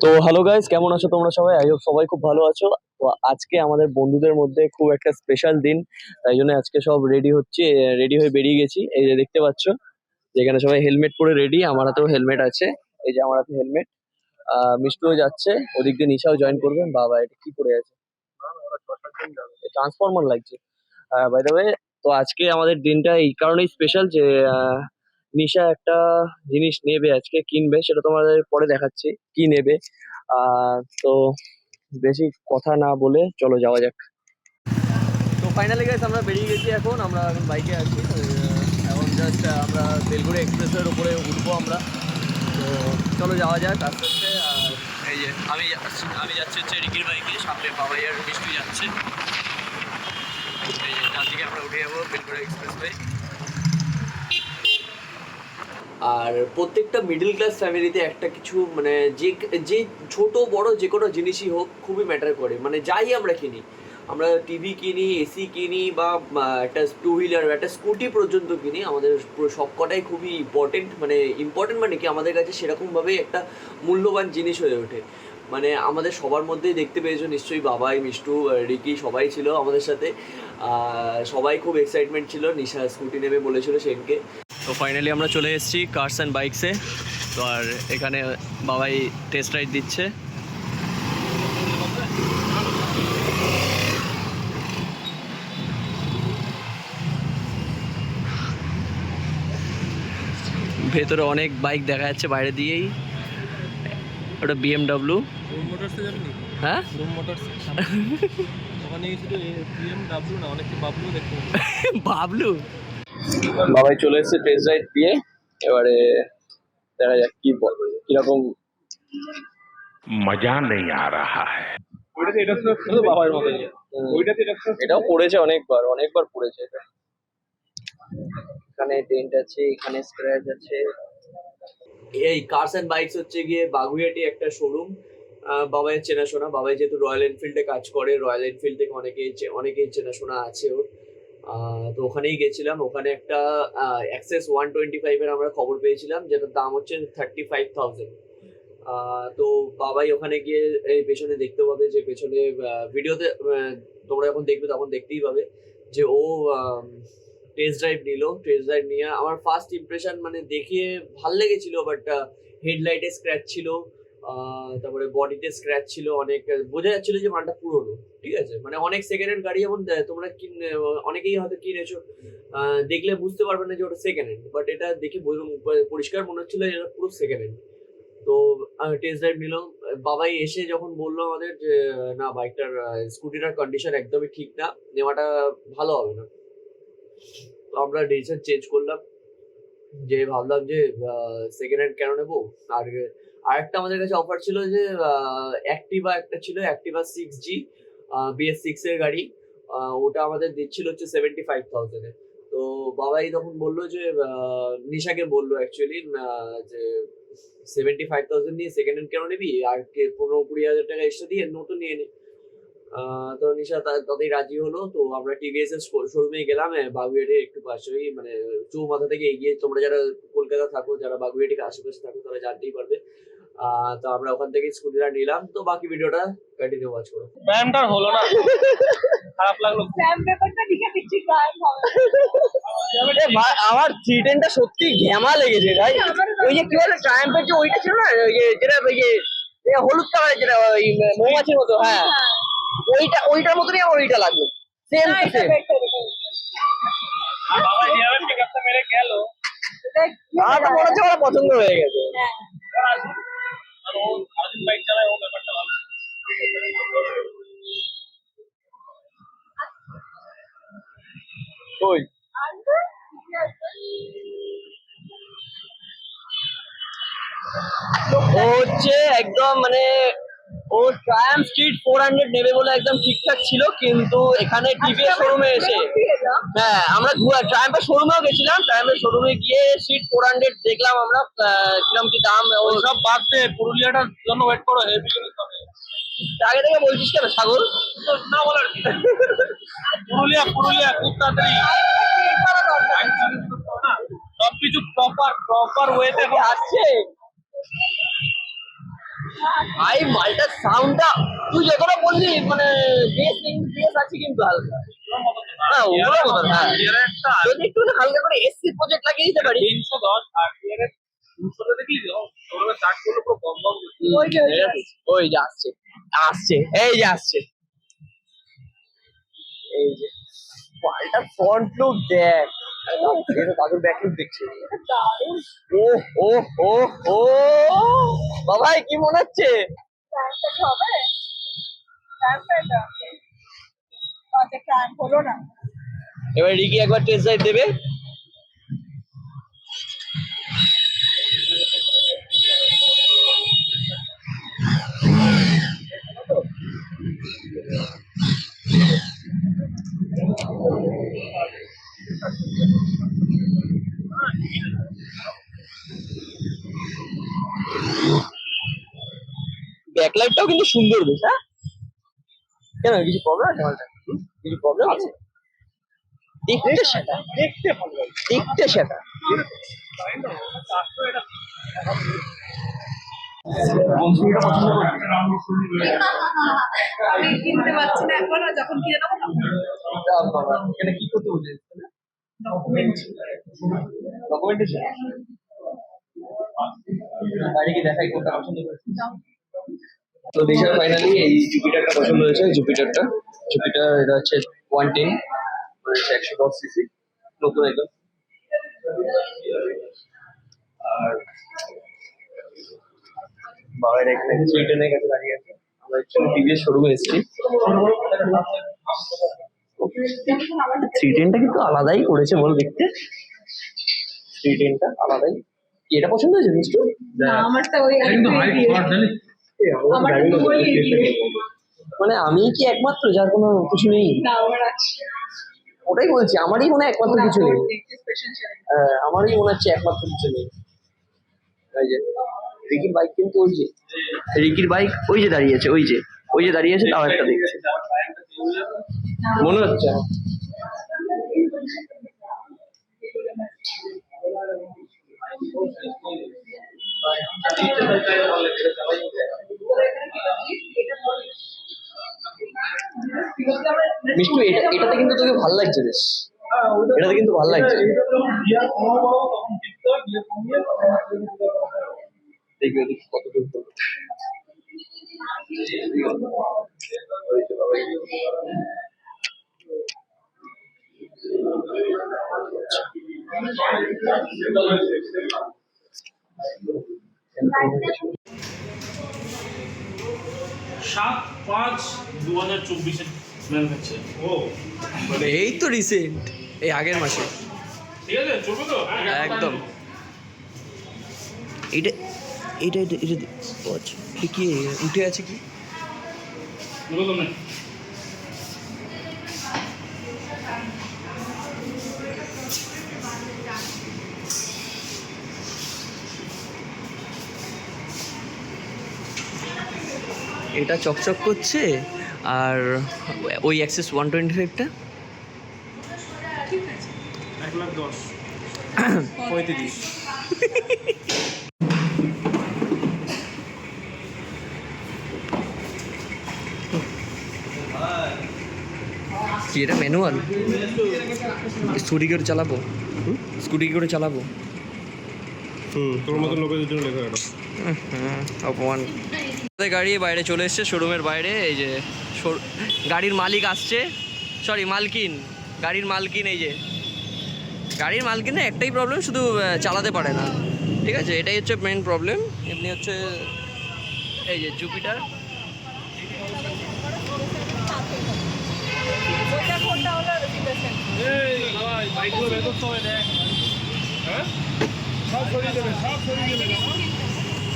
তো hello guys, কেমন আছো তোমরা সবাই? আই হোপ সবাই খুব ভালো আছো। তো আজকে আমাদের বন্ধুদের মধ্যে খুব একটা স্পেশাল দিন, তাই জন্য আজকে সব রেডি হচ্ছে, রেডি হয়ে বেরিয়ে গেছি। এই যে দেখতে পাচ্ছ, যেখানে সবাই হেলমেট পরে রেডি। আমার হাতেও হেলমেট আছে, এই যে আমার হাতে হেলমেট। মিষ্টুও যাচ্ছে, ওদিক দিয়ে নিশাও জয়েন করবে। বাবা, এটা কি পড়ে আছে? ট্রান্সফরমার লাগছে। বাই দ্য ওয়ে, তো আজকে আমাদের দিনটা এই কারণেই স্পেশাল যে নিশা একটা জিনিস নেবে, আজকে কিনবে, সেটা তোমাদের পরে দেখাচ্ছি কি নেবে। তো বেশি কথা না বলে চলো যাওয়া যাক। তো ফাইনালি গাইস, আমরা বেরিয়ে গেছি। আমরা এখন বাইকে আছি। এখন জাস্ট আমরা বেলগুড়ি এক্সপ্রেসের উপরে উঠবো আমরা। তো চলো যাওয়া যাক আস্তে আস্তে। আর এই যে আমি যাচ্ছি হচ্ছে রিকির বাইকে, সামনে বাবাই আর মিষ্টি যাচ্ছে। এই যে ডান দিকে আমরা উঠে যাবো বেলগুড়ি এক্সপ্রেস ওয়ে। আর প্রত্যেকটা মিডল ক্লাস ফ্যামিলিতে একটা কিছু মানে যে যে ছোট বড় যে কোনো জিনিসই হোক খুবই ম্যাটার করে। মানে যাই আমরা কিনি, আমরা টিভি কিনি, এসি কিনি, বা একটা টু হুইলার, একটা স্কুটি পর্যন্ত কিনি, আমাদের পুরো সবকটাই খুবই ইম্পর্টেন্ট। মানে ইম্পর্টেন্ট মানে কি, আমাদের কাছে সেরকমভাবে একটা মূল্যবান জিনিস হয়ে ওঠে। মানে আমাদের সবার মধ্যেই দেখতে পেয়েছো নিশ্চয়ই, বাবাই, মিষ্টু, রিকি সবাই ছিল আমাদের সাথে। সবাই খুব এক্সাইটমেন্ট ছিল, নিশা স্কুটি নেবে বলেছিল সেদিনকে। তো ফাইনালি আমরা চলে এসেছি কার্স অ্যান্ড বাইকসে। তো আর এখানে বাবাই টেস্ট রাইড দিচ্ছে। ভেতরে অনেক বাইক দেখা যাচ্ছে বাইরে দিয়েই। ওটা বিএমডাব্লিউ। হ্যাঁ, বাবলু। বাবাই চলে এসেছে টেস্ট রাইড দিয়ে। এবারে দেখা যাক কি কিরকম मजा नहीं आ रहा है। বাবার মতো। এটাও পড়েছে অনেকবার, অনেকবার পড়েছে এটা। এখানে ডেন্ট আছে, এখানে স্ক্র্যাচ আছে। এই কার্স অ্যান্ড বাইকস হচ্ছে গিয়ে বাগুইয়াটি একটা শোরুম। বাবাইয়ের চেনাশোনা, বাবাই যেহেতু রয়্যাল এনফিল্ডে কাজ করে, রয়্যাল এনফিল্ড থেকে অনেকেই চেনাশোনা আছে ওর। তো ওখানেই গেছিলাম। ওখানে একটা অ্যাক্সেস 125 এর আমরা খবর পেয়েছিলাম, যেটার দাম হচ্ছে 35,000। তো বাবাই ওখানে গিয়ে এই পেছনে দেখতে পাবে, যে পেছনে ভিডিওতে তোমরা যখন দেখবে তখন দেখতেই পাবে যে ও টেস্ট ড্রাইভ নিল। টেস্ট ড্রাইভ নিয়ে আমার ফার্স্ট ইমপ্রেশন মানে দেখে ভাল লেগেছিল, বাট হেডলাইটে স্ক্র্যাচ ছিল, তারপরে বডিতে স্ক্র্যাচ ছিল অনেক। বোঝা যাচ্ছিল যে মালটা পুরোনো। ঠিক আছে, মানে অনেক সেকেন্ড হ্যান্ড গাড়ি যেমন তোমরা অনেকেই হয়তো কিনেছো, দেখলে বুঝতে পারবে না যে ওটা সেকেন্ড হ্যান্ড, বাট এটা দেখে পরিষ্কার মনে হচ্ছিল যে এটা পুরো সেকেন্ড হ্যান্ড। তো টেস্ট ড্রাইভ নিলাম। বাবাই এসে যখন বললো আমাদের যে না, বাইকটার স্কুটিটার কন্ডিশন একদমই ঠিক না, নেওয়াটা ভালো হবে না। তো আমরা ডিসিশন চেঞ্জ করলাম, যে ভাবলাম যে সেকেন্ড হ্যান্ড কেন নেবো। আর আরেকটা আমাদের কাছে অফার ছিল যে অ্যাক্টিভা একটা ছিল, অ্যাক্টিভা 6G, BS6 এর গাড়ি। ওটা আমাদের দিচ্ছিল হচ্ছে 75,000 এ। তো বাবাই তখন বললো যে নিশাকে বললো অ্যাকচুয়ালি যে 75,000 নিয়ে সেকেন্ড হ্যান্ড কেন নিবি, আর 15-20 হাজার টাকা এক্সট্রা দিয়ে নতুন নিয়ে নে। তো নিশা তাতেই রাজি হলো। তো আমরা টিভিএস এর শোরুমে গেলাম, বাগুইয়াটির একটু পাশেই, মানে চৌমাথা থেকে এগিয়ে। তোমরা যারা কলকাতা থাকো, যারা বাগুইয়াটির আশেপাশে থাকো, তারা জানতেই পারবে। তো আমরা ওখান থেকে স্কুটিটা নিলাম। তো বাকি ভিডিওটা কন্টিনিউ ওয়াচ করো। ব্যায়ামটা হলো না, খারাপ লাগলো। ব্যায়াম ব্যাপারটা লিখে দিচ্ছি, ব্যায়াম হবে। আমার 310টা সত্যি ঘ্যামা লেগেছে ভাই। ওই যে কি বলে ট্রায়াম্পের যে ওইটা ছিল না, ওই যে যেটা ওই যে হলুদ কালারের, যেটা ওই মৌমাছির মতো, হ্যাঁ, ওইটার মতনই আমার ওইটা লাগলো। সেম না, টু এটা সেম। better। বাবা যেভাবে পিকআপটা মেরে গেল, আমার তো মনে হচ্ছে আমার পছন্দ হয়ে গেছে। হ্যাঁ। আর ও সারাদিন বাইক চালায়, ও ব্যাপারটা ভালো। ওই ও হচ্ছে একদম মানে ও ট্রায়াম্প স্ট্রিট 400 নেবে বলে একদম ঠিকঠাক ছিল, কিন্তু এখানে টিভিএস শোরুমে এসে, হ্যাঁ, আমরা ট্রায়াম্পের শোরুমেও গেছিলাম। ট্রায়াম্পের শোরুমে গিয়ে সিট 400 দেখলাম আমরা, কিরকম কি দাম। ওই সব বাদ দে, পুরুলিয়াটার জন্য ওয়েট করো, হেভি জিনিস হবে। আগে থেকে বলছিস কেন সাগর? না বলার কি, পুরুলিয়া খুব তাড়াতাড়ি সবকিছু প্রপার ওয়েতে আসছে। ভাই মালটার সাউন্ডটা তুই যতটা বললি মানে বেস আছে কিন্তু হালকা। হ্যাঁ ওগুলো কথা হ্যাঁ যদি একটু হালকা করে এসসি প্রজেক্ট লাগিয়ে দিতে পারি। 310 আর ইয়ারের 200 দেখলি তো ওগুলো স্টার্ট করলে পুরো বম বম ওই যে ওই যে আসছে এই যে আসছে এই যে পাল্টা ফ্রন্ট লুক দেখ এটা দাদুর ব্যাক লুক দেখছি। দারুণ ও ও ও ও বাবাই কি মনে হচ্ছে? ট্যাঙ্ক হবে ট্যাঙ্কটা আচ্ছা ট্যাঙ্ক হলো না এবার রিকি একবার টেস্ট ড্রাইভ দেবে। ব্যাকলাইটটাও কিন্তু সুন্দর বেশ। হ্যাঁ কেন কিছু প্রবলেম আছে মালটা? কিছু প্রবলেম আছে? দেখতে সেটা দেখতে ভালো লাগে দেখতে সেটা আমি কিনতে পারছি না এখনো যখন কিনে নেবো তখন এখানে কি করতে বলছে? ডকুমেন্ট ডকুমেন্টেশন বাইরে কি দেখাই কোনটা পছন্দ করেছিস? তো দেশের ফাইনালি এই জুপিটারটা পছন্দ হয়েছে। জুপিটার এটা হচ্ছে 110 মানে 110 সিসি নতুন একদম। আর বাবার এখানে 310 এর কাছে দাঁড়িয়ে আছে। আমরা একচুয়ালি টিভিএস শোরুমে এসেছি। 310টা কিন্তু আলাদাই করেছে বল দেখতে। 310টা আলাদাই। কি এটা পছন্দ হয়েছে মিষ্টু? আমারটা ওই কিন্তু হাইট শর্ট জানিস আমারটা তো ওই মানে আমি কি একমাত্র যার কোনো কিছু নেই? না আমার আছে ওটাই বলছি আমারই মনে হয় একমাত্র কিছু নেই। স্পেশাল চ্যানেল আমারই মনে হচ্ছে একমাত্র কিছু নেই। ওই যে রিকির বাইক কিন্তু ওই যে রিকির বাইক ওই যে দাঁড়িয়েছে ওই যে দাঁড়িয়েছে তাও একটা দেখছে মনে হচ্ছে। মিষ্টু এটাতে কিন্তু তোকে ভালো লাগছে বেশ। এটাতে কিন্তু ভালো লাগছে। দেখবি ওদিকে কত দূর করবে। সাত 5/2024 ম্যান হচ্ছে ও এই তো রিসেন্ট এই আগের মাসে ঠিক আছে চলবে তো একদম। এটা এটা এটা এটা ও আচ্ছা এটা কি উঠে আছে কি? বলো না এটা চকচক করছে আর ওই অ্যাক্সেস 125টা 1,10,000 35 কি এটা ম্যানুয়াল? স্কুটি করে চালাবো স্কুটি করে চালাবো। তোর মতো লোকেদের জন্য লেখা এটা অপমান। গাড়ি বাইরে চলে এসছে শোরুমের বাইরে। এই যে গাড়ির মালিক আসছে, সরি মালকিন, গাড়ির মালকিন। এই যে গাড়ির মালকিনের একটাই প্রবলেম, শুধু চালাতে পারে না। ঠিক আছে, এটাই হচ্ছে মেইন প্রবলেম। এমনি হচ্ছে এই যে জুপিটার। ওইটা কোনটা হলো রেজিস্ট্রেশন এই ভাই বাইকগুলো বের করতে হবে দেখ হ্যাঁ সব সরিয়ে দেবে